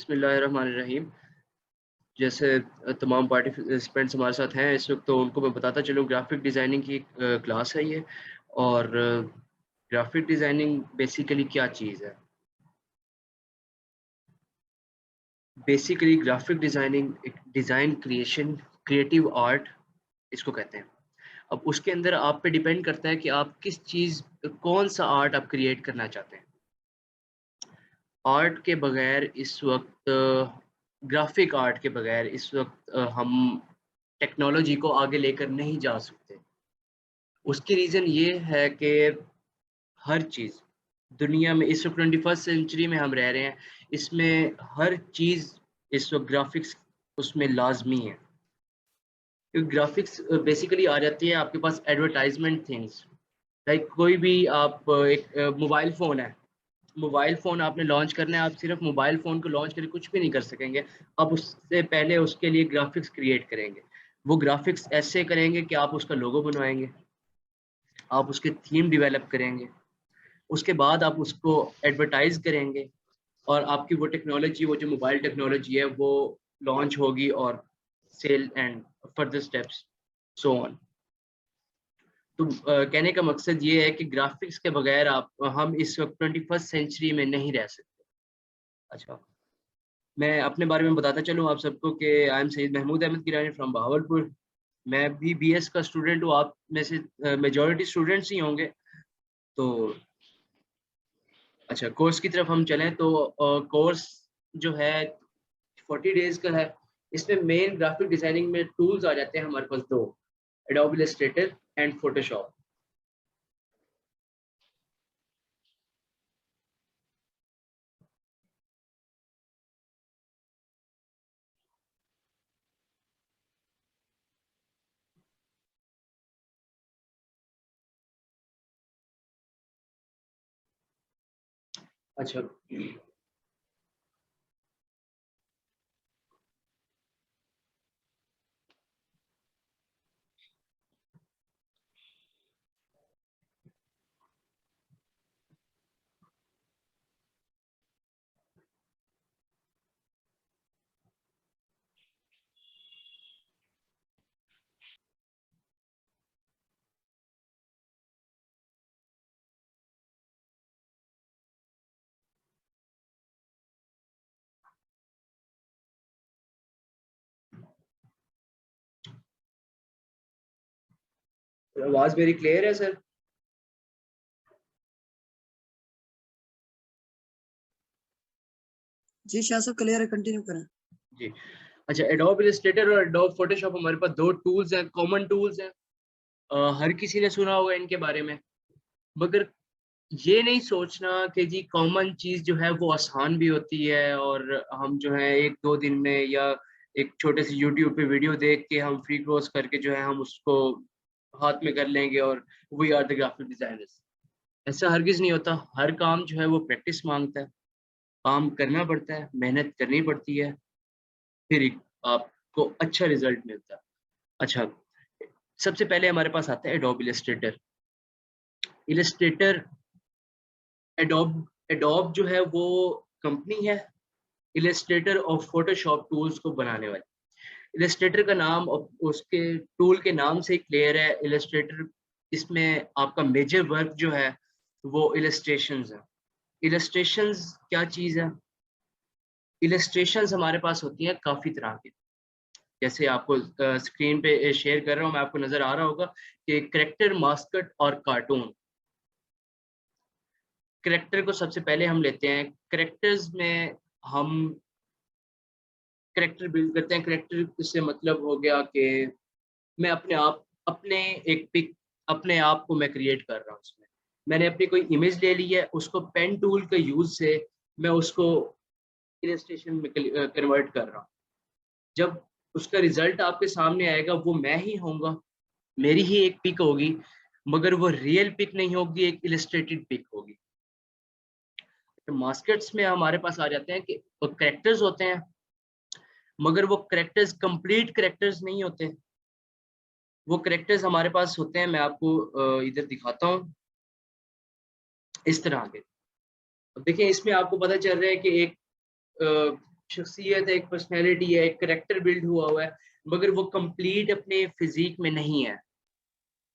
बिस्मिल्लाहिर्रहमानिर्रहीम। जैसे तमाम पार्टिसिपेंट्स हमारे साथ हैं इस वक्त, तो उनको मैं बताता चलूँ ग्राफिक डिज़ाइनिंग की क्लास है ये। और ग्राफिक डिज़ाइनिंग बेसिकली क्या चीज़ है? बेसिकली ग्राफिक डिज़ाइनिंग एक डिज़ाइन क्रिएशन, क्रिएटिव आर्ट इसको कहते हैं। अब उसके अंदर आप पे डिपेंड करता है कि आप किस चीज़ कौन-सा आर्ट आप क्रिएट करना चाहते हैं। आर्ट के बगैर इस वक्त ग्राफिक आर्ट के बगैर इस वक्त हम टेक्नोलॉजी को आगे लेकर नहीं जा सकते। उसकी रीज़न ये है कि हर चीज़ दुनिया में इस वक़्त 21st सेंचुरी में हम रह रहे हैं, इसमें हर चीज़ इस वक़्त ग्राफ़िक्स उसमें लाज़मी है। क्योंकि ग्राफ़िक्स बेसिकली आ जाती है आपके पास एडवर्टाइज़मेंट थिंग्स। लाइक कोई भी आप एक मोबाइल फ़ोन है, मोबाइल फ़ोन आपने लॉन्च करना है, आप सिर्फ़ मोबाइल फ़ोन को लॉन्च करके कुछ भी नहीं कर सकेंगे। आप उससे पहले उसके लिए ग्राफ़िक्स क्रिएट करेंगे। वो ग्राफ़िक्स ऐसे करेंगे कि आप उसका लोगो बनवाएँगे, आप उसके थीम डेवलप करेंगे, उसके बाद आप उसको एडवर्टाइज़ करेंगे और आपकी वो टेक्नोलॉजी, वो जो मोबाइल टेक्नोलॉजी है, वो लॉन्च होगी और sale and further steps so on. तो कहने का मकसद ये है कि ग्राफ़िक्स के बगैर आप हम इस वक़्त 21st सेंचुरी में नहीं रह सकते। अच्छा, मैं अपने बारे में बताता चलूँ आप सबको कि I am Syed Mahmood Ahmed Gilani from Bahawalpur. मैं भी बीएस का स्टूडेंट हूँ, आप में से मेजॉरिटी स्टूडेंट्स ही होंगे। तो अच्छा, कोर्स की तरफ हम चलें तो कोर्स जो है 40 डेज़ का है। इसमें मेन ग्राफ़िक डिज़ाइनिंग में टूल्स आ जाते हैं हमारे पास 2, एडोब इलस्ट्रेटर एंड फ़ोटोशॉप। अच्छा, आवाज़ मेरी क्लियर है सर? जी शाह साहब क्लियर है, कंटिन्यू करें। जी। अच्छा, एडोब इलस्ट्रेटर और एडोब फ़ोटोशॉप हमारे पास 2 टूल्स हैं, कॉमन टूल्स हैं। हर किसी ने सुना होगा इनके बारे में, मगर ये नहीं सोचना कि जी कॉमन चीज़ जो है वो आसान भी होती है और हम जो है 1-2 दिन में या एक छोटे से यूट्यूब पे वीडियो देख के हम फ्री कोर्स करके जो है हम उसको हाथ में कर लेंगे और we are the graphic designers. ऐसा हरगिज़ नहीं होता। हर काम जो है वो प्रैक्टिस माँगता है, काम करना पड़ता है, मेहनत करनी पड़ती है, फिर एक आपको अच्छा रिज़ल्ट मिलता है। अच्छा, सबसे पहले हमारे पास आता है adobe Illustrator. Illustrator adobe adobe जो है वो कंपनी है इलस्ट्रेटर और फ़ोटोशॉप टूल्स को बनाने वाली। इलस्ट्रेटर का नाम उसके टूल के नाम से ही क्लियर है। इलस्ट्रेटर इसमें आपका मेजर वर्क जो है वो इलस्ट्रेशंस है। इलस्ट्रेशंस क्या चीज़ है? इलस्ट्रेशंस हमारे पास होती हैं काफ़ी तरह की। जैसे आपको स्क्रीन पे शेयर कर रहा हूँ मैं, आपको नज़र आ रहा होगा कि करैक्टर, मास्कट और कार्टून। करैक्टर को सबसे पहले हम लेते हैं। करैक्टर्स में हम करैक्टर बिल्ड करते हैं। करैक्टर से मतलब हो गया कि मैं अपने एक पिक अपने आप को मैं क्रिएट कर रहा हूँ उसमें। मैंने अपनी कोई इमेज ले ली है, उसको पेन टूल के यूज़ से मैं उसको इलस्ट्रेशन में कन्वर्ट कर रहा हूँ। जब उसका रिज़ल्ट आपके सामने आएगा वो मैं ही होऊँगा, मेरी ही एक पिक होगी, मगर वो रियल पिक नहीं होगी, एक इलस्ट्रेटेड पिक होगी। तो मास्कट्स में हमारे पास आ जाते हैं कि वो कैरेक्टर्स होते हैं, मगर वो कैरेक्टर्स कंप्लीट कैरेक्टर्स नहीं होते। वो कैरेक्टर्स हमारे पास होते हैं, मैं आपको इधर दिखाता हूँ, इस तरह के। अब देखिए इसमें आपको पता चल रहा है कि एक शख्सियत है, एक पर्सनैलिटी है, एक करेक्टर बिल्ड हुआ हुआ है, मगर वो कंप्लीट अपने फिजिक में नहीं है।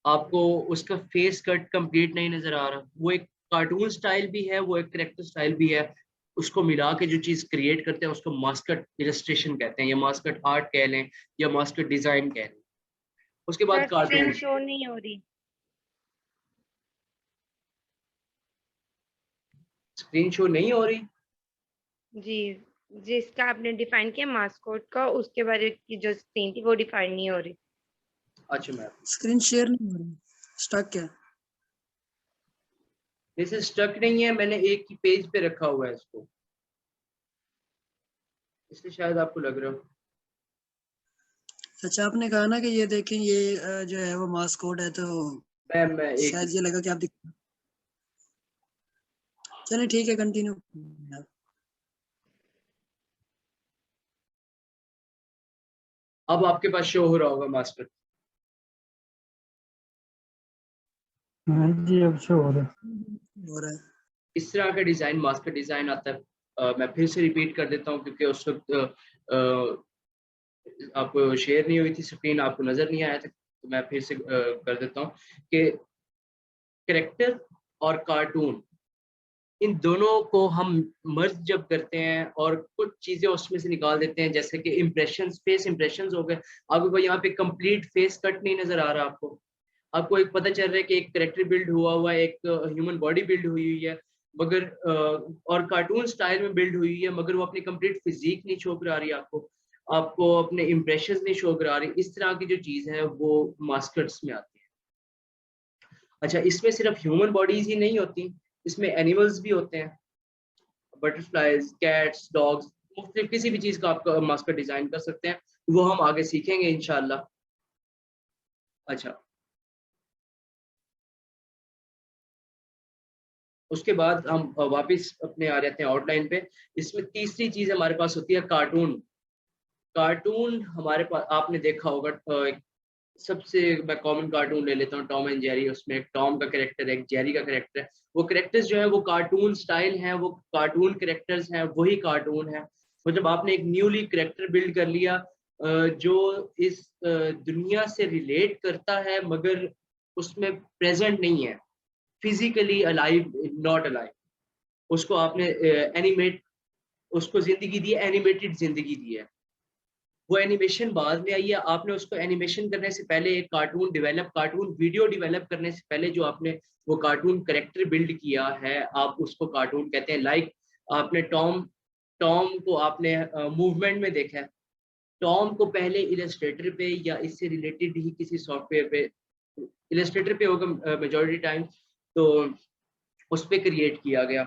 आपको उसका फेस कट कंप्लीट नहीं नज़र आ रहा। वो एक कार्टून स्टाइल भी है, वो एक करेक्टर स्टाइल भी है। उसको मिला के जो चीज़ क्रिएट करते हैं उसको मास्कट इलस्ट्रेशन कहते हैं, या मास्कट आर्ट कह लें, या मास्कट डिज़ाइन कह लें। उसके बाद सर स्क्रीन कार्टून। शो नहीं हो रही। स्क्रीन शो नहीं हो रही? जी, जिसका आपने डिफाइन किया मास्कोट का, उसके बारे की जो स्क्रीन थी वो डिफाइन नहीं हो रही। अच्छा मैम, स्क्रीन शेयर नहीं हो रही, स्टक है। जैसे स्टक नहीं है, मैंने एक ही पेज पे रखा हुआ है इसको, इसलिए शायद आपको लग रहा हो। अच्छा, आपने कहा ना कि ये देखें, ये जो है वो मास्कोट है, तो मैम मैं एक, शायद ये लगा कि आप चलिए ठीक है, कंटिन्यू। अब आपके पास शो हो रहा होगा मास्टर। हाँ जी, अब शो हो रहा है। हो रहा है। इस तरह का डिज़ाइन मास्टर डिज़ाइन आता है। मैं फिर से रिपीट कर देता हूँ क्योंकि उस वक्त आपको शेयर नहीं हुई थी स्क्रीन, आपको नज़र नहीं आया था, तो मैं फिर से कर देता हूँ कि करेक्टर और कार्टून, इन दोनों को हम मर्ज जब करते हैं और कुछ चीज़ें उसमें से निकाल देते हैं, जैसे कि इम्प्रेशंस, फेस इम्प्रेशंस हो गए। आपको यहाँ पे कंप्लीट फेस कट नहीं नज़र आ रहा, आपको एक पता चल रहा है कि एक करेक्टर बिल्ड हुआ हुआ है, एक ह्यूमन बॉडी बिल्ड हुई हुई है, मगर और कार्टून स्टाइल में बिल्ड हुई है, मगर वो अपनी कंप्लीट फिजिक नहीं शो करा रही आपको, आपको अपने इम्प्रेशंस नहीं शो करा रही। इस तरह की जो चीज़ है वो मास्कट्स में आती है। अच्छा, इसमें सिर्फ ह्यूमन बॉडीज ही नहीं होती, इसमें एनिमल्स भी होते हैं, बटरफ्लाइज, कैट्स, डॉग्स, मुख्तलिफ किसी भी चीज़ का आप मास्कट डिज़ाइन कर सकते हैं, वो हम आगे सीखेंगे इंशाल्लाह। अच्छा, उसके बाद हम वापस अपने आ जाते हैं आउटलाइन पे। इसमें तीसरी चीज़ हमारे पास होती है कार्टून। कार्टून हमारे पास आपने देखा होगा, एक सबसे मैं कॉमन कार्टून ले लेता हूँ, टॉम एंड जेरी। उसमें एक टॉम का कैरेक्टर है, एक जेरी का कैरेक्टर है। वो कैरेक्टर्स जो है वो कार्टून स्टाइल हैं, वो कार्टून कैरेक्टर्स हैं, वही कार्टून है। तो जब आपने एक न्यूली कैरेक्टर बिल्ड कर लिया जो इस दुनिया से रिलेट करता है मगर उसमें प्रेजेंट नहीं है, फिजिकली अलाइव, नॉट अलाइव, उसको आपने एनिमेट, उसको जिंदगी दी है, एनिमेटेड जिंदगी दी है। वो एनिमेशन बाद में आई है, आपने उसको एनिमेशन करने से पहले एक cartoon develop, cartoon video develop करने से पहले जो आपने वो कार्टून कैरेक्टर बिल्ड किया है, आप उसको कार्टून कहते हैं। लाइक आपने टॉम, टॉम को आपने मूवमेंट में देखा है। टॉम को पहले इलस्ट्रेटर पे या इससे रिलेटेड ही किसी सॉफ्टवेयर पे, इलस्ट्रेटर पे होगा मेजॉरिटी टाइम, तो उस पे क्रिएट किया गया।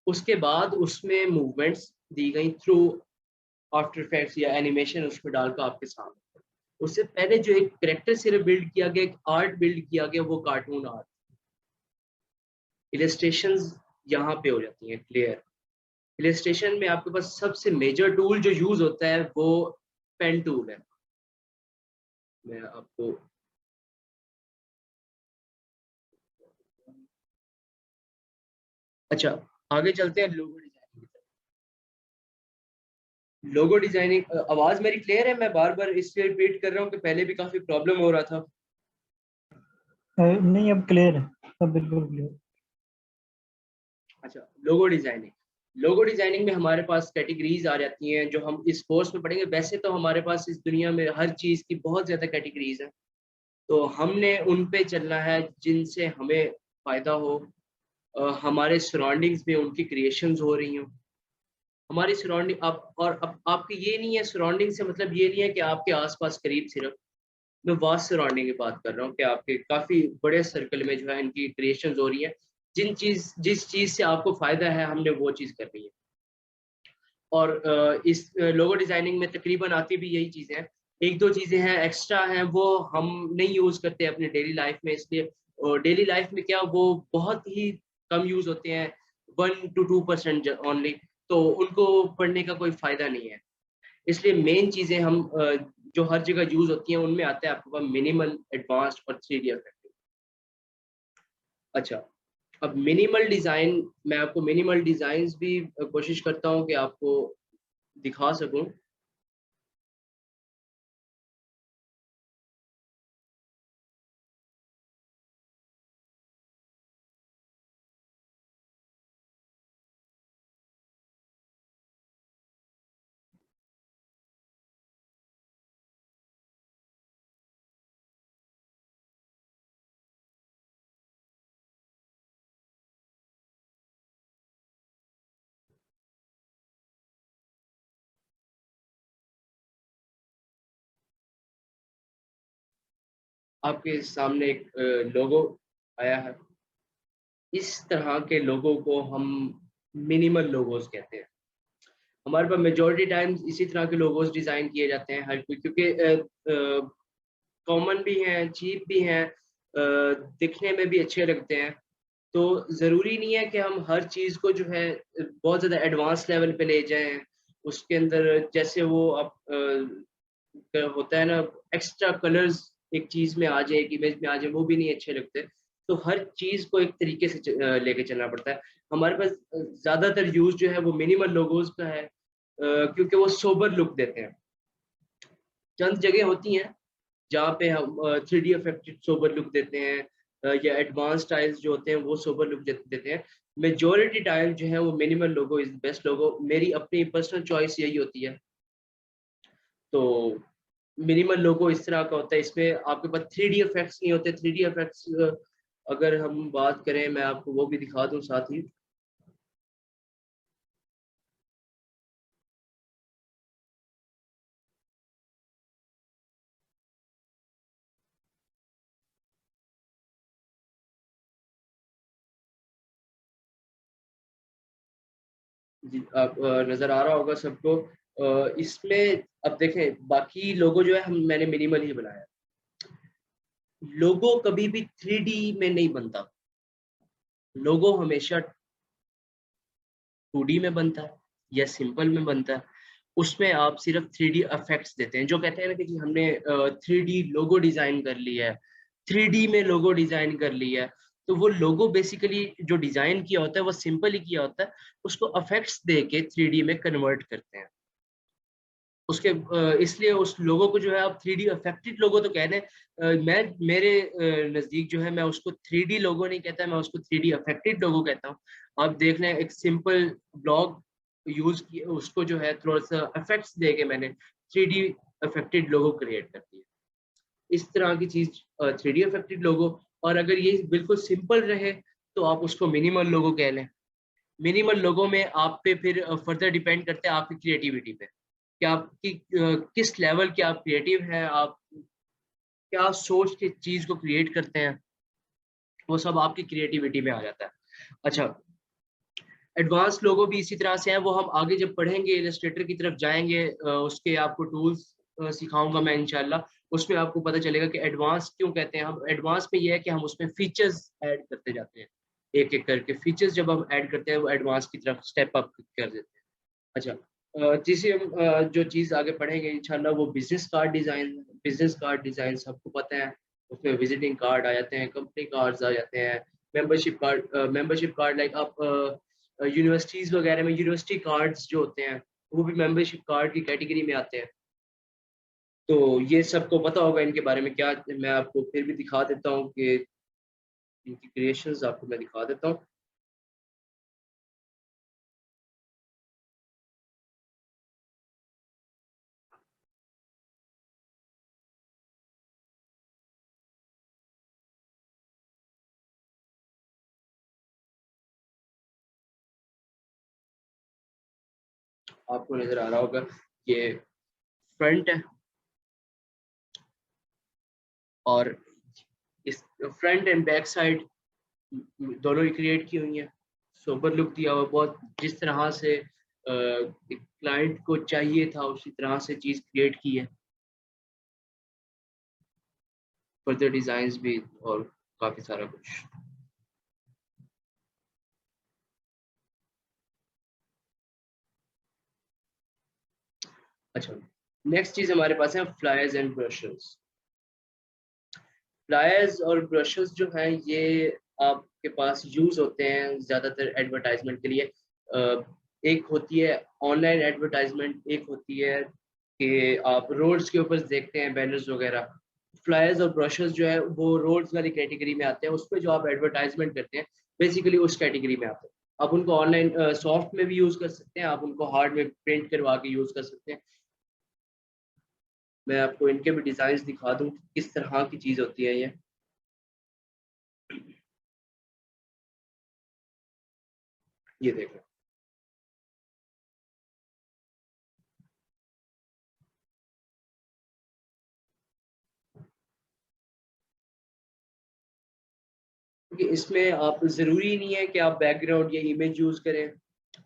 उसके बाद उसमें मूवमेंट्स दी गई थ्रू आफ्टर इफेक्ट्स या एनिमेशन उसको डालकर आपके सामने। उससे पहले जो एक करेक्टर सिर्फ बिल्ड किया गया, एक आर्ट बिल्ड किया गया, वो कार्टून आर्ट। इलस्ट्रेशंस यहाँ पे हो जाती हैं क्लियर। इलस्ट्रेशन में आपके पास सबसे मेजर टूल जो यूज होता है वो पेन टूल है। मैं आपको, अच्छा आगे चलते हैं लोगो डिजाइनिंग की तरफ। लोगो डिजाइनिंग, आवाज मेरी क्लियर है? मैं बार बार इसलिए रिपीट कर रहा हूँ कि पहले भी काफी प्रॉब्लम हो रहा था। नहीं, अब क्लियर है, अब बिल्कुल क्लियर। अच्छा, लोगो डिजाइनिंग। लोगो डिजाइनिंग में हमारे पास कैटेगरीज आ जाती हैं जो हम इस कोर्स में पढ़ेंगे। वैसे तो हमारे पास इस दुनिया में हर चीज़ की बहुत ज़्यादा कैटेगरीज हैं, तो हमने उन पे चलना है जिनसे हमें फ़ायदा हो, हमारे सराउंडिंग्स में उनकी क्रिएशंस हो रही हों। हमारी सराउंडिंग आप, और अब आपकी ये नहीं है, सराउंडिंग से मतलब ये नहीं है कि आपके आसपास करीब सिर्फ, मैं वास्ट सराउंडिंग की बात कर रहा हूँ कि आपके काफ़ी बड़े सर्कल में जो है इनकी क्रिएशंस हो रही हैं। जिस चीज़ से आपको फ़ायदा है हमने वो चीज़ करनी है। और इस लोगो डिज़ाइनिंग में तकरीबन आती भी यही चीज़ें हैं। एक दो चीज़ें हैं एक्स्ट्रा हैं, वो हम नहीं यूज़ करते अपने डेली लाइफ में, इसलिए डेली लाइफ में क्या वो बहुत ही कम यूज़ होते हैं, 1 to 2% ओनली, तो उनको पढ़ने का कोई फ़ायदा नहीं है। इसलिए मेन चीज़ें हम जो हर जगह यूज़ होती हैं उनमें आता है आपके पास मिनिमल, एडवांस्ड और 3D इफेक्टिव। अच्छा, अब मिनिमल डिज़ाइन, मैं आपको मिनिमल डिज़ाइंस भी कोशिश करता हूँ कि आपको दिखा सकूं। आपके सामने एक लोगो आया है। इस तरह के लोगों को हम मिनिमल लोगोस कहते हैं। हमारे पास मेजॉरिटी टाइम्स इसी तरह के लोगोस डिजाइन किए जाते हैं हर कोई, क्योंकि कॉमन भी हैं, चीप भी हैं, दिखने में भी अच्छे लगते हैं। तो ज़रूरी नहीं है कि हम हर चीज़ को जो है बहुत ज़्यादा एडवांस लेवल पे ले जाएँ। उसके अंदर जैसे वो होता है ना, एक्स्ट्रा कलर्स एक चीज़ में आ जाए, एक इमेज में आ जाए, वो भी नहीं अच्छे लगते। तो हर चीज़ को एक तरीके से लेके चलना पड़ता है। हमारे पास ज़्यादातर यूज़ जो है वो मिनिमल लोगोज़ का है, क्योंकि वो सोबर लुक देते हैं। चंद जगह होती हैं जहाँ पे हम 3D इफेक्टेड सोबर लुक देते हैं, या एडवांस स्टाइल्स जो होते हैं वो सोबर लुक देते हैं। मेजॉरिटी टाइम जो है वो मिनिमल लोगो इज बेस्ट लोगो, मेरी अपनी पर्सनल चॉइस यही होती है। तो मिनिमल लोगो इस तरह का होता है, इसमें आपके पास 3D इफेक्ट्स नहीं होते। 3D इफेक्ट्स अगर हम बात करें, मैं आपको वो भी दिखा दूं साथ ही। जी, आप नज़र आ रहा होगा सबको। इसमें अब देखें, बाकी लोगो जो है हम मैंने मिनिमल ही बनाया। लोगो कभी भी 3D में नहीं बनता। लोगो हमेशा 2D में बनता है या सिंपल में बनता है। उसमें आप सिर्फ 3D इफेक्ट्स देते हैं। जो कहते हैं ना कि जी हमने 3D लोगो डिज़ाइन कर लिया है, 3D में लोगो डिज़ाइन कर लिया है, तो वो लोगो बेसिकली जो डिज़ाइन किया होता है वो सिंपल ही किया होता है, उसको इफेक्ट्स दे के 3D में कन्वर्ट करते हैं। उसके इसलिए उस लोगो को जो है आप 3D अफेक्टेड लोगो तो कह दें। मैं मेरे नज़दीक जो है मैं उसको 3D लोगो नहीं कहता, मैं उसको 3D अफेक्टेड लोगो कहता हूँ। आप देख लें, एक सिंपल ब्लॉग यूज़ किया, उसको जो है थोड़ा-सा इफेक्ट्स दे के मैंने 3D अफेक्टेड लोगो क्रिएट कर दिया। इस तरह की चीज़ 3D अफेक्टेड लोगो। और अगर ये बिल्कुल सिंपल रहे तो आप उसको मिनिमल लोगो कह लें। मिनिमल लोगों में आप पे फिर फर्दर डिपेंड करता है आपकी क्रिएटिविटी पे, कि आपकी किस लेवल के आप क्रिएटिव हैं, आप क्या सोच के चीज़ को क्रिएट करते हैं, वो सब आपकी क्रिएटिविटी में आ जाता है। अच्छा, एडवांस लोगो भी इसी तरह से हैं, वो हम आगे जब पढ़ेंगे, इलस्ट्रेटर की तरफ जाएँगे, उसके आपको टूल्स सिखाऊँगा मैं इंशाल्लाह। उसमें आपको पता चलेगा कि एडवांस क्यों कहते हैं। हम एडवांस में ये है कि हम उसमें फीचर्स ऐड करते जाते हैं। एक-एक करके फीचर्स जब हम ऐड करते हैं, वो एडवांस की तरफ स्टेप अप कर देते हैं। अच्छा, जैसे हम जो चीज़ आगे पढ़ेंगे इंशाल्लाह वो business card design. Business card design सबको पता है, उसमें विज़िटिंग कार्ड आ जाते हैं, कंपनी कार्ड्स आ जाते हैं, मेंबरशिप कार्ड लाइक आप यूनिवर्सिटीज़ वगैरह में यूनिवर्सिटी कार्ड्स जो होते हैं, वो भी मेंबरशिप कार्ड की कैटेगरी में आते हैं। तो ये सबको पता होगा इनके बारे में क्या। मैं आपको फिर भी दिखा देता हूँ कि इनकी क्रिएशंस आपको मैं दिखा देता हूँ। आपको नज़र आ रहा होगा, ये फ्रंट है और इस फ्रंट एंड बैक साइड दोनों ही क्रिएट की हुई हैं। सोबर लुक दिया हुआ बहुत, जिस तरह से एक क्लाइंट को चाहिए था उसी तरह से चीज़ क्रिएट की है। फर्दर डिज़ाइंस भी और काफ़ी सारा कुछ। अच्छा, नेक्स्ट चीज़ हमारे पास है फ्लायर्स एंड ब्रशेस। फ्लायर्स और ब्रशेस जो हैं ये आपके पास यूज़ होते हैं ज़्यादातर एडवर्टाइजमेंट के लिए। एक होती है ऑनलाइन एडवर्टाइजमेंट, एक होती है कि आप रोड्स के ऊपर देखते हैं बैनर्स वगैरह, फ्लायर्स और ब्रशेस जो है वो रोड्स वाली कैटेगरी में आते हैं, उस पर जो आप एडवर्टाइजमेंट करते हैं बेसिकली उस कैटेगरी में आते हैं। आप उनको ऑनलाइन सॉफ्ट में भी यूज़ कर सकते हैं, आप उनको हार्ड में प्रिंट करवा के यूज़ कर सकते हैं। मैं आपको इनके भी डिज़ाइंस दिखा दूँ किस तरह की चीज़ होती है ये। ये देखो, क्योंकि इसमें आप ज़रूरी नहीं है कि आप बैकग्राउंड या इमेज यूज़ करें,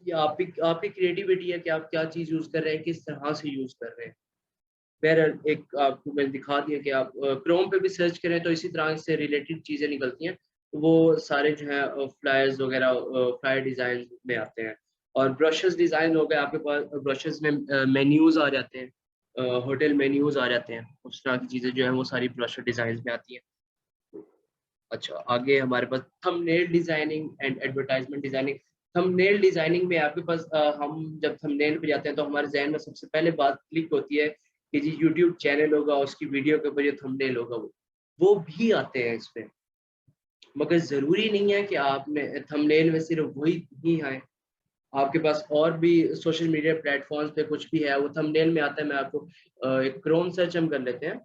ये आपकी क्रिएटिविटी है कि आप क्या चीज़ यूज़ कर रहे हैं, किस तरह से यूज़ कर रहे हैं। बहरहाल एक आपको मैंने दिखा दिया कि आप क्रोम पे भी सर्च करें तो इसी तरह से रिलेटेड चीज़ें निकलती हैं। तो वो सारे जो हैं फ्लायर्स वगैरह फ्लायर डिज़ाइन में आते हैं। और ब्रशेज़ डिज़ाइन हो गए आपके पास, ब्रशेज़ में मेन्यूज़ आ जाते हैं, होटल मेन्यूज़ आ जाते हैं, उस तरह की चीज़ें जो हैं वो सारी ब्रश डिज़ाइंस में आती हैं। अच्छा, आगे हमारे पास thumbnail designing and advertisement designing. Thumbnail designing में आपके पास हम जब थंबनेल पे जाते हैं तो हमारे ज़हन में सबसे पहले बात क्लिक होती है कि जी यूट्यूब चैनल होगा, उसकी वीडियो के ऊपर जो थंबनेल होगा वो भी आते हैं इसपे। मगर ज़रूरी नहीं है कि आपने थंबनेल में सिर्फ़ वही ही आए। आपके पास और भी सोशल मीडिया प्लेटफ़ॉर्म्स पे कुछ भी है, वो थंबनेल में आता है। मैं आपको एक क्रोम सर्च हम कर लेते हैं।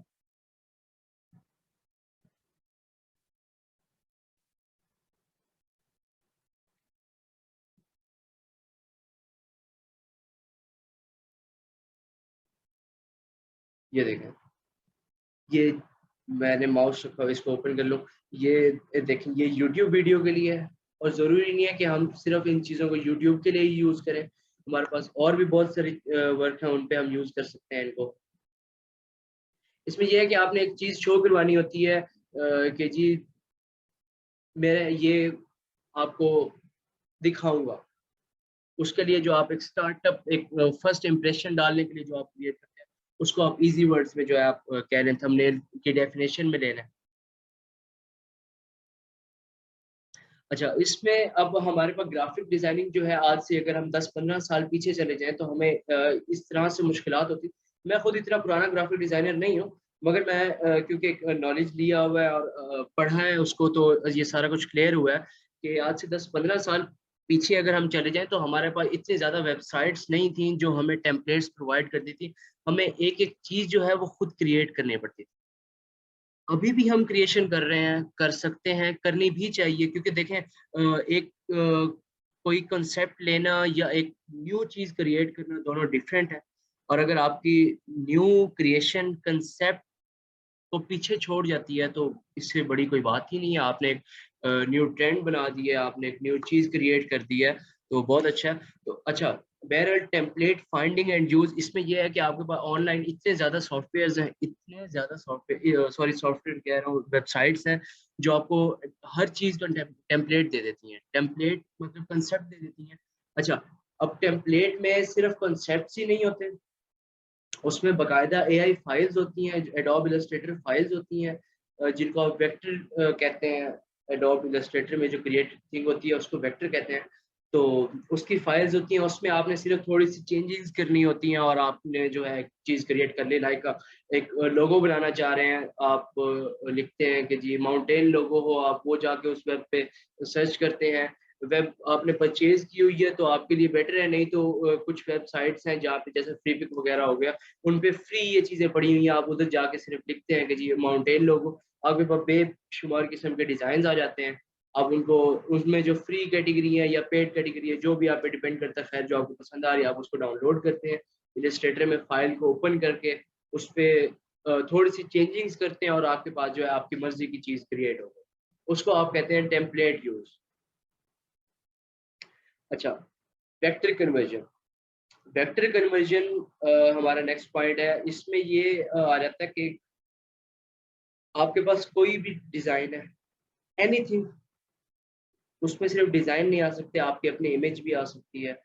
ये देखें, ये मैंने माउस रखा हुआ है, इसको ओपन कर लो। ये देखें, ये यूट्यूब वीडियो के लिए है और ज़रूरी नहीं है कि हम सिर्फ़ इन चीज़ों को यूट्यूब के लिए ही यूज़ करें। हमारे पास और भी बहुत सारी वर्क हैं, उन पे हम यूज़ कर सकते हैं इनको। इसमें ये है कि आपने एक चीज़ शो करवानी होती है कि जी मैं ये आपको दिखाऊँगा। उसके लिए जो आप एक स्टार्टअप, एक फर्स्ट इंप्रेशन डालने के लिए जो आप क्रिएट करते हैं, उसको आप ईज़ी वर्ड्स में जो है आप कह रहे हैं थंबनेल की डेफिनिशन में ले लें। अच्छा, इसमें अब हमारे पास ग्राफ़िक डिज़ाइनिंग जो है, आज से अगर हम 10-15 साल पीछे चले जाएँ तो हमें इस तरह से मुश्किलात होती। मैं खुद इतना पुराना ग्राफ़िक डिज़ाइनर नहीं हूँ, मगर मैं क्योंकि एक नॉलेज लिया हुआ है और पढ़ा है उसको, तो ये सारा कुछ क्लियर हुआ है कि आज से 10-15 साल पीछे अगर हम चले जाएँ तो हमारे पास इतनी ज़्यादा वेबसाइट्स नहीं थी जो हमें टेम्पलेट्स प्रोवाइड करती थी। हमें एक-एक चीज़ जो है वो खुद क्रिएट करनी पड़ती थी। अभी भी हम क्रिएशन कर रहे हैं, कर सकते हैं, करनी भी चाहिए, क्योंकि देखें एक कोई कांसेप्ट लेना या एक न्यू चीज़ क्रिएट करना दोनों डिफरेंट है। और अगर आपकी न्यू क्रिएशन कांसेप्ट को पीछे छोड़ जाती है तो इससे बड़ी कोई बात ही नहीं है। आपने एक न्यू ट्रेंड बना दिया, आपने एक न्यू चीज़ क्रिएट कर दी है, तो बहुत अच्छा है। तो अच्छा, बहरहाल टेम्पलेट फाइंडिंग एंड यूज़, इसमें ये है कि आपके पास ऑनलाइन इतने ज़्यादा सॉफ्टवेयर्स हैं, इतने ज़्यादा सॉफ्टवेयर कह रहा हूँ, वेबसाइट्स हैं जो आपको हर चीज़ का टेम्पलेट दे देती हैं। टेम्पलेट मतलब कांसेप्ट दे देती हैं। अच्छा, अब टेम्पलेट में सिर्फ कांसेप्ट्स ही नहीं होते, उसमें बाकायदा एआई फाइल्स होती हैं, एडोब इलस्ट्रेटर फाइल्स होती हैं, जिनको आप वेक्टर कहते हैं। एडोब इलस्ट्रेटर में जो क्रिएटेड थिंग होती है उसको वेक्टर कहते हैं। तो उसकी फाइल्स होती हैं, उसमें आपने सिर्फ थोड़ी सी चेंजेस करनी होती हैं और आपने जो है एक चीज़ क्रिएट कर ली। लाइक एक लोगो बनाना चाह रहे हैं आप, लिखते हैं कि जी माउंटेन लोगो हो, आप वो जाके उस वेब पे सर्च करते हैं। वेब आपने परचेज की हुई है तो आपके लिए बेटर है, नहीं तो कुछ वेबसाइट्स हैं जहाँ पे जैसे फ्री पिक वगैरह हो गया, उन पे फ्री ये चीज़ें पड़ी हुई हैं, आप उधर जाके सिर्फ लिखते हैं कि जी माउंटेन लोगो, आपके पास बेशुमार किस्म के डिज़ाइन्स आ जाते हैं। आप उनको, उसमें जो फ्री कैटेगरी है या पेड कैटेगरी है, जो भी आप पे डिपेंड करता है, खैर जो आपको पसंद आ रही है आप उसको डाउनलोड करते हैं। इलस्ट्रेटर में फ़ाइल को ओपन करके उस पे थोड़ी-सी चेंजिंग्स करते हैं और आपके पास जो है आपकी मर्ज़ी की चीज़ क्रिएट हो गई। उसको आप कहते हैं टेम्पलेट यूज़। अच्छा, वेक्टर कन्वर्जन। वेक्टर कन्वर्जन हमारा नेक्स्ट पॉइंट है। इसमें ये आ जाता है कि आपके पास कोई भी डिज़ाइन है, एनीथिंग, उसमें सिर्फ डिज़ाइन नहीं आ सकते, आपकी अपनी इमेज भी आ सकती है,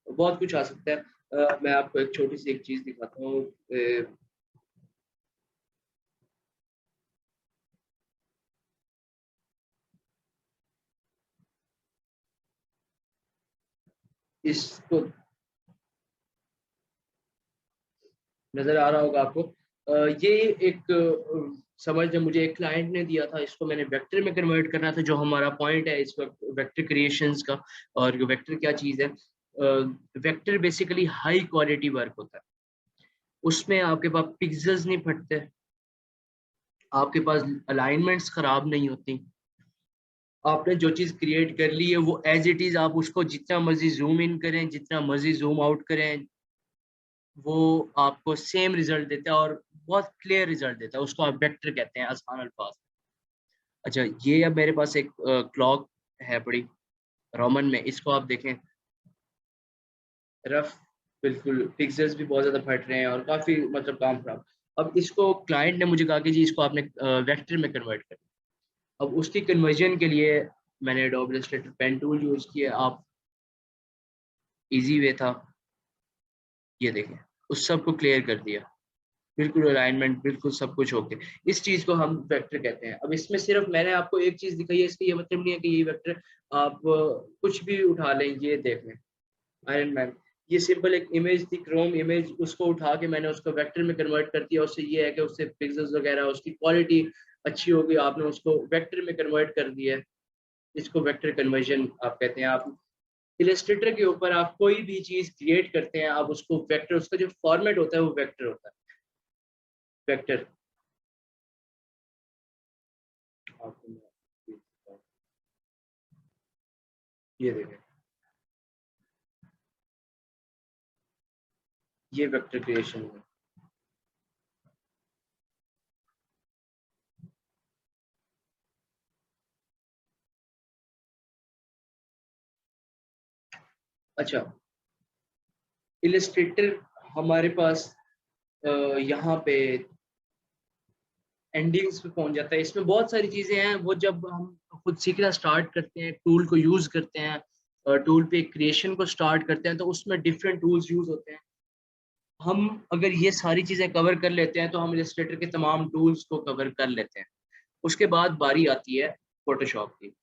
बहुत कुछ आ सकता है। मैं आपको एक छोटी-सी एक चीज़ दिखाता हूँ। इसको नजर आ रहा होगा आपको। ये एक समझ में मुझे एक क्लाइंट ने दिया था, इसको मैंने वेक्टर में कन्वर्ट करना था, जो हमारा पॉइंट है इस वक्त वेक्टर क्रिएशंस का। और वेक्टर क्या चीज़ है? Vector basically high quality work होता है, उसमें आपके पास पिक्सेल्स नहीं फटते, आपके पास अलाइनमेंट्स खराब नहीं होती, आपने जो चीज़ क्रिएट कर ली है वो एज इट इज़ आप उसको जितना मर्जी जूम इन करें, जितना मर्जी जूम आउट करें, वो आपको सेम रिजल्ट देता है और बहुत क्लियर रिजल्ट देता है। उसको आप वेक्टर कहते हैं आसान अल्फाज। अच्छा, ये अब मेरे पास एक क्लॉक है बड़ी रोमन में, इसको आप देखें रफ, बिल्कुल पिक्सेल्स भी बहुत ज़्यादा फट रहे हैं और काफ़ी मतलब काम खराब। अब इसको क्लाइंट ने मुझे कहा कि जी इसको आपने वेक्टर में कन्वर्ट कर। अब उसकी कन्वर्जन के लिए मैंने Adobe Illustrator pen tool use किया। आप इजी वे था, ये देखें उस सब को क्लियर कर दिया, बिल्कुल अलाइनमेंट बिल्कुल सब कुछ ओके। इस चीज़ को हम वेक्टर कहते हैं। अब इसमें सिर्फ मैंने आपको एक चीज़ दिखाई है, इसका ये मतलब नहीं है कि ये वेक्टर आप कुछ भी उठा लें। ये देख लें आयरन मैन, ये सिंपल एक इमेज थी, क्रोम इमेज, उसको उठा के मैंने उसको वेक्टर में कन्वर्ट कर दिया। उससे ये है कि उससे पिक्सेल्स वगैरह उसकी क्वालिटी अच्छी हो गई, आपने उसको वेक्टर में कन्वर्ट कर दिया है। इसको वेक्टर कन्वर्जन आप कहते हैं। आप इलस्ट्रेटर के ऊपर आप कोई भी चीज़ क्रिएट करते हैं, आप उसको वेक्टर, उसका जो फॉर्मेट होता है वो वेक्टर होता है। वेक्टर आपको ये देखें, ये वेक्टर क्रिएशन है। अच्छा, इलस्ट्रेटर हमारे पास यहाँ पे एंडिंग्स पे पहुंच जाता है। इसमें बहुत सारी चीज़ें हैं, वो जब हम खुद सीखना स्टार्ट करते हैं, टूल को यूज़ करते हैं, टूल पे क्रिएशन को स्टार्ट करते हैं, तो उसमें डिफरेंट टूल्स यूज़ होते हैं। हम अगर ये सारी चीज़ें कवर कर लेते हैं तो हम इलस्ट्रेटर के तमाम टूल्स को कवर कर लेते हैं। उसके बाद बारी आती है फोटोशॉप की।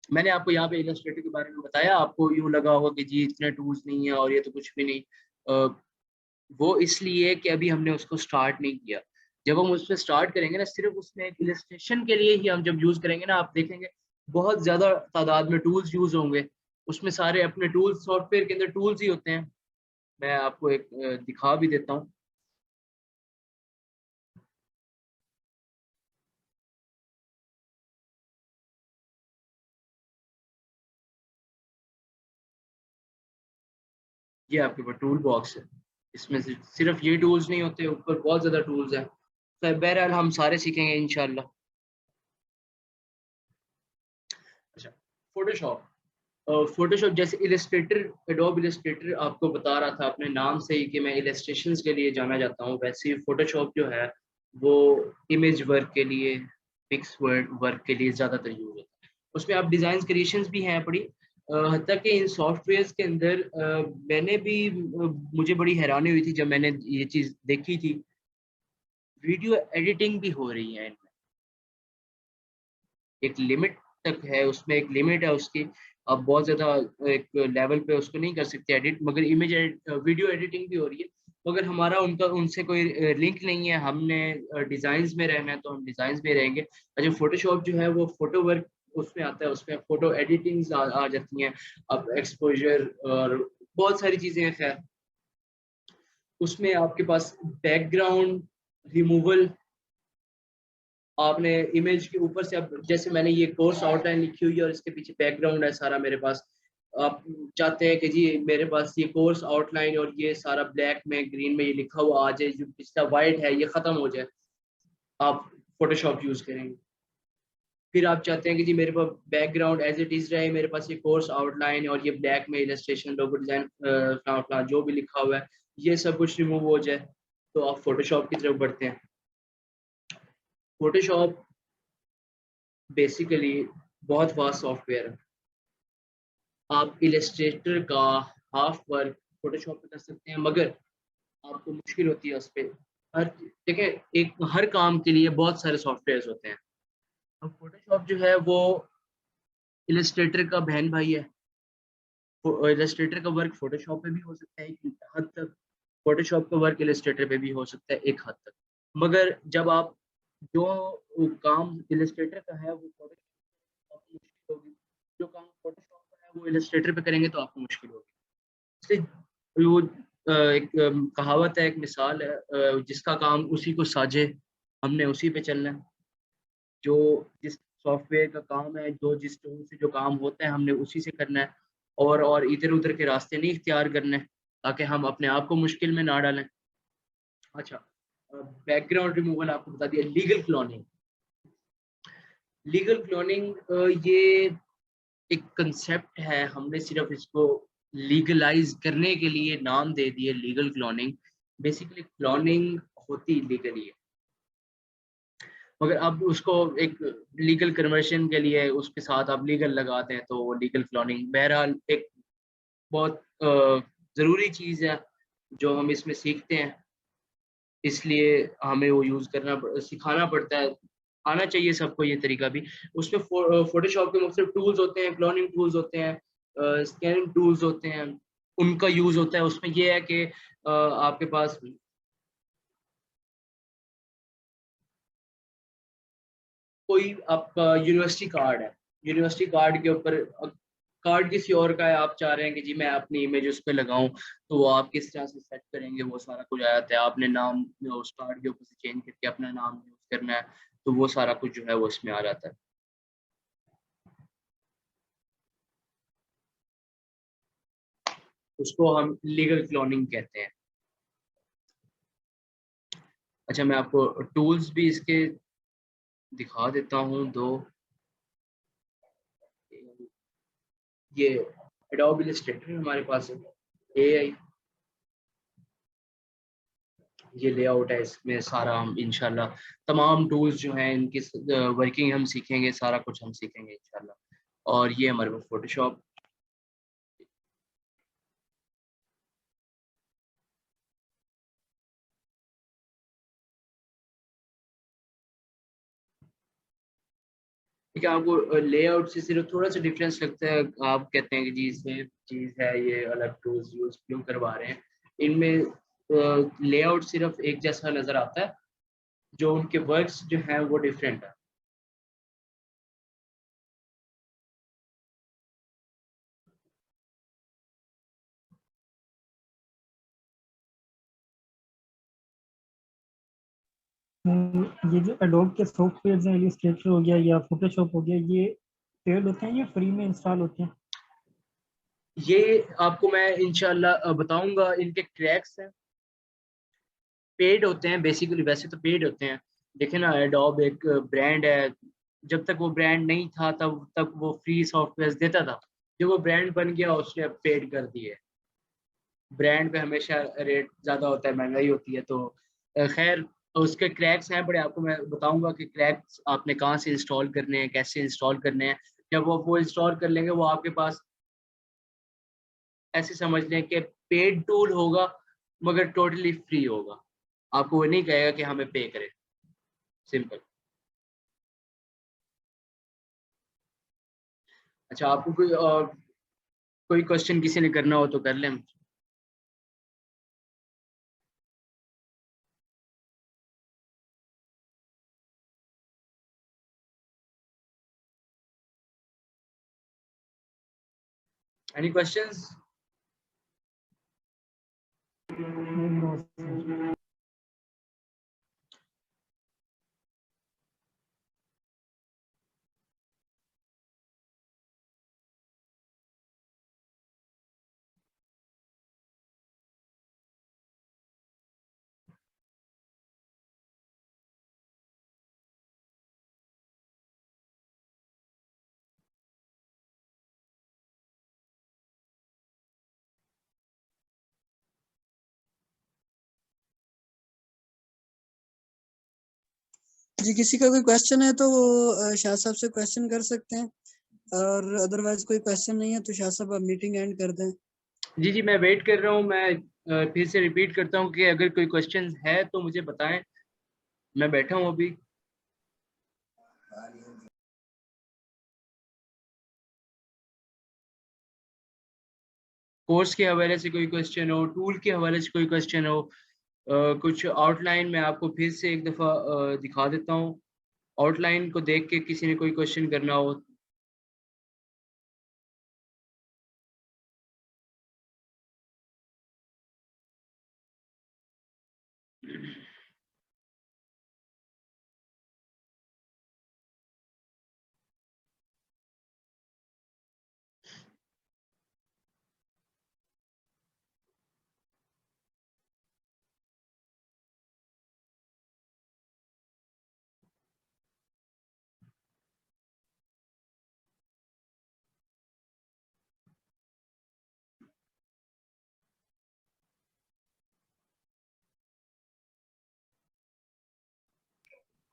मैंने आपको यहाँ पे इलस्ट्रेटर के बारे में बताया, आपको यूँ लगा होगा कि जी इतने टूल्स नहीं है और ये तो कुछ भी नहीं। वो इसलिए कि अभी हमने उसको स्टार्ट नहीं किया। जब हम उसमें स्टार्ट करेंगे ना, सिर्फ उसमें एक इलस्ट्रेशन के लिए ही हम जब यूज़ करेंगे ना, आप देखेंगे बहुत ज़्यादा तादाद में टूल्स यूज़ होंगे। उसमें सारे अपने टूल्स, सॉफ्टवेयर के अंदर टूल्स ही होते हैं। मैं आपको एक दिखा भी देता हूँ। ये आपके पास टूल बॉक्स है, इसमें से सिर्फ ये टूल्स नहीं होते, ऊपर बहुत ज़्यादा टूल्स हैं। तो बहरहाल हम सारे सीखेंगे इंशाल्लाह। अच्छा, फोटोशॉप। फोटोशॉप जैसे इलस्ट्रेटर, एडोब इलस्ट्रेटर आपको बता रहा था अपने नाम से ही कि मैं इलस्ट्रेशंस के लिए जाना जाता हूँ, वैसे ही फोटोशॉप जो है वो इमेज वर्क के लिए, पिक्स वर्क के लिए ज़्यादातर यूज होता है। उसमें आप डिज़ाइन क्रिएशंस भी हैं पड़ी, हत्ता कि इन सॉफ्टवेयर्स के अंदर मैंने भी मुझे बड़ी हैरानी हुई थी जब मैंने ये चीज़ देखी थी, वीडियो एडिटिंग भी हो रही है इनमें। एक लिमिट तक है, उसमें एक लिमिट है उसकी, आप बहुत ज़्यादा एक लेवल पे उसको नहीं कर सकते एडिट, मगर वीडियो एडिटिंग भी हो रही है। मगर हमारा उनका उनसे कोई लिंक नहीं है, हमने डिज़ाइंस में रहना है तो हम डिज़ाइंस में रहेंगे। अच्छा, फोटोशॉप जो है वो फोटो वर्क उसमें आता है, उसमें फोटो एडिटिंग्स आ जाती हैं, अब एक्सपोजर और बहुत सारी चीज़ें हैं। खैर, उसमें आपके पास बैकग्राउंड रिमूवल, आपने इमेज के ऊपर से, अब जैसे मैंने ये कोर्स आउटलाइन लिखी हुई है और इसके पीछे बैकग्राउंड है सारा मेरे पास। आप चाहते हैं कि जी मेरे पास ये कोर्स आउटलाइन और ये सारा ब्लैक में ग्रीन में ये लिखा हुआ आ जाए, जो पिछला वाइट है ये ख़त्म हो जाए, आप फोटोशॉप यूज़ करेंगे। फिर आप चाहते हैं कि जी मेरे पास बैकग्राउंड एज इट इज़ रहे, मेरे पास ये कोर्स आउटलाइन और ये ब्लैक में इलस्ट्रेशन, लोगो डिज़ाइन जो भी लिखा हुआ है ये सब कुछ रिमूव हो जाए, तो आप फोटोशॉप की तरफ बढ़ते हैं। फोटोशॉप बेसिकली बहुत फास्ट सॉफ्टवेयर है। आप इलस्ट्रेटर का हाफ वर्क फोटोशॉप पे कर सकते हैं, मगर आपको मुश्किल होती है उस पर। हर देखिए, एक हर काम के लिए बहुत सारे सॉफ्टवेयर्स होते हैं। अब फोटोशॉप जो है वो इलस्ट्रेटर का बहन भाई है। इलस्ट्रेटर का वर्क फोटोशॉप पे भी हो सकता है एक हद तक, फोटोशॉप का वर्क इलस्ट्रेटर पे भी हो सकता है एक हद तक, मगर जब आप जो काम इलस्ट्रेटर का है वो फोटोशॉप आपको मुश्किल होगी, जो काम फोटोशॉप का है वो इलस्ट्रेटर पे करेंगे तो आपको मुश्किल होगी। इसलिए वो एक कहावत है, एक मिसाल है, जिसका काम उसी को साजे, हमने उसी पे चलना है। जो जिस सॉफ्टवेयर का काम है, जो जिस टूल से जो काम होता है, हमने उसी से करना है, और इधर-उधर के रास्ते नहीं इख्तियार करने, ताकि हम अपने आप को मुश्किल में ना डालें। अच्छा, बैकग्राउंड रिमूवल आपको बता दिया। लीगल क्लोनिंग, लीगल क्लोनिंग ये एक कंसेप्ट है, हमने सिर्फ इसको लीगलाइज करने के लिए नाम दे दिए लीगल क्लोनिंग। बेसिकली क्लोनिंग होती लीगली है, मगर अब उसको एक लीगल कन्वर्शन के लिए उसके साथ आप लीगल लगाते हैं तो वो लीगल क्लोनिंग, बहरहाल एक बहुत ज़रूरी चीज़ है जो हम इसमें सीखते हैं, इसलिए हमें वो यूज़ करना सिखाना पड़ता है। आना चाहिए सबको ये तरीका भी। उसमें फ़ोटोशॉप के मुख्तलिफ टूल्स होते हैं, क्लोनिंग टूल्स होते हैं, स्कैनिंग टूल्स होते हैं, उनका यूज़ होता है। उसमें ये है कि आपके पास कोई आपका यूनिवर्सिटी कार्ड है, यूनिवर्सिटी कार्ड के ऊपर कार्ड किसी और का है, आप चाह रहे हैं कि जी मैं अपनी इमेज उस पे लगाऊं, तो वो आप किस तरह से सेट करेंगे, वो सारा कुछ आ जाता है। आपने नाम उस कार्ड के ऊपर से चेंज करके अपना नाम यूज करना है, तो वो सारा कुछ जो है वो इसमें आ जाता है। उसको हम लीगल क्लोनिंग कहते हैं। अच्छा, मैं आपको टूल्स भी इसके दिखा देता हूँ दो। ये एडोब इलस्ट्रेटर हमारे पास है, एआई, ये लेआउट है, इसमें सारा हम इंशाल्लाह तमाम टूल्स जो हैं इनकी वर्किंग हम सीखेंगे, सारा कुछ हम सीखेंगे इंशाल्लाह। और ये हमारे पास फोटोशॉप। ठीक है, आपको लेआउट से सिर्फ थोड़ा सा डिफरेंस लगता है, आप कहते हैं कि जी सेम चीज़ है, ये अलग टूल्स यूज क्यों करवा रहे हैं। इनमें लेआउट सिर्फ एक जैसा नज़र आता है, जो उनके वर्क्स जो हैं वो डिफरेंट है। ये जो एडोब के सॉफ्टवेयर हैं, इलस्ट्रेटर हो गया या फोटोशॉप हो गया, ये पेड होते हैं या फ्री में इंस्टॉल होते हैं? ये आपको मैं इंशाल्लाह बताऊंगा। इनके क्रैक्स हैं, पेड होते हैं बेसिकली, वैसे तो पेड होते हैं। देखे ना, एडोब एक ब्रांड है, जब तक वो ब्रांड नहीं था तब तक वो फ्री सॉफ्टवेयर देता था, जब वो ब्रांड बन गया उसने पेड कर दिए। ब्रांड पे हमेशा रेट ज़्यादा होता है, महंगाई होती है, तो खैर उसके क्रैक्स हैं बड़े, आपको मैं बताऊंगा कि क्रैक्स आपने कहाँ से इंस्टॉल करने हैं, कैसे इंस्टॉल करने हैं। जब वो इंस्टॉल कर लेंगे, वो आपके पास ऐसे समझ लें कि पेड टूल होगा, मगर टोटली फ्री होगा। आपको वो नहीं कहेगा कि हमें पे करें, सिंपल। अच्छा, आपको कोई क्वेश्चन किसी ने करना हो तो कर लें। Any questions? जी किसी का कोई क्वेश्चन है तो वो शाह साहब से क्वेश्चन कर सकते हैं, और अदरवाइज कोई क्वेश्चन नहीं है तो शाह साहब आप मीटिंग एंड कर दें। जी जी, मैं वेट कर रहा हूँ। मैं फिर से रिपीट करता हूँ कि अगर कोई क्वेश्चन है तो मुझे बताएं, मैं बैठा हूँ अभी। कोर्स के हवाले से कोई क्वेश्चन हो, टूल के हवाले से कोई क्वेश्चन हो, कुछ आउटलाइन मैं आपको फिर से एक दफ़ा दिखा देता हूँ। आउटलाइन को देख के किसी ने कोई क्वेश्चन करना हो।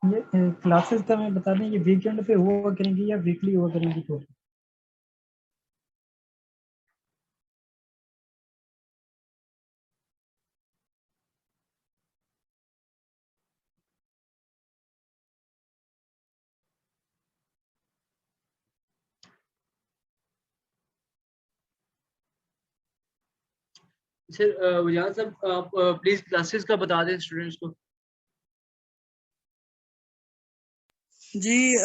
ये क्लासेस का मैं बता दें, ये वीकेंड पे हुआ करेंगी या वीकली हुआ करेंगी? तो सर वजाहत साहब आप प्लीज क्लासेस का बता दें स्टूडेंट्स को। जी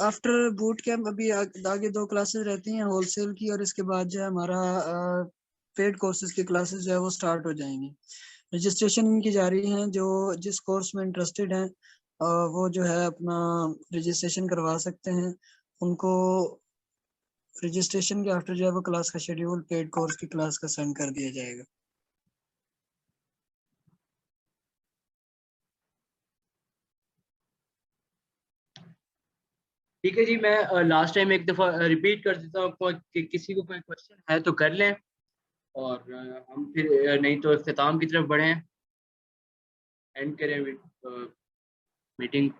आफ्टर बूट कैंप अभी आगे 2 क्लासेस रहती हैं, होलसेल की, और इसके बाद जो है हमारा पेड कोर्सेज की क्लासेस जो है वो स्टार्ट हो जाएंगी। रजिस्ट्रेशन इनकी जारी है, जो जिस कोर्स में इंटरेस्टेड हैं वो जो है अपना रजिस्ट्रेशन करवा सकते हैं। उनको रजिस्ट्रेशन के आफ्टर जो है वो क्लास का शेड्यूल पेड कोर्स की क्लास का सेंड कर दिया जाएगा। ठीक है जी, मैं लास्ट टाइम एक दफ़ा रिपीट कर देता हूँ आपको कि किसी को कोई क्वेश्चन है तो कर लें, और हम फिर नहीं तो इख्तिताम की तरफ बढ़ें, एंड करें मीटिंग।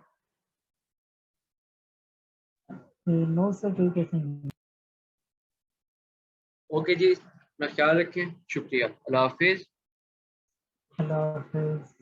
नो सर, कोई क्वेश्चन नहीं। ओके जी, अपना ख्याल रखें, शुक्रिया, अल्लाह हाफिज़। अल्लाह हाफिज़।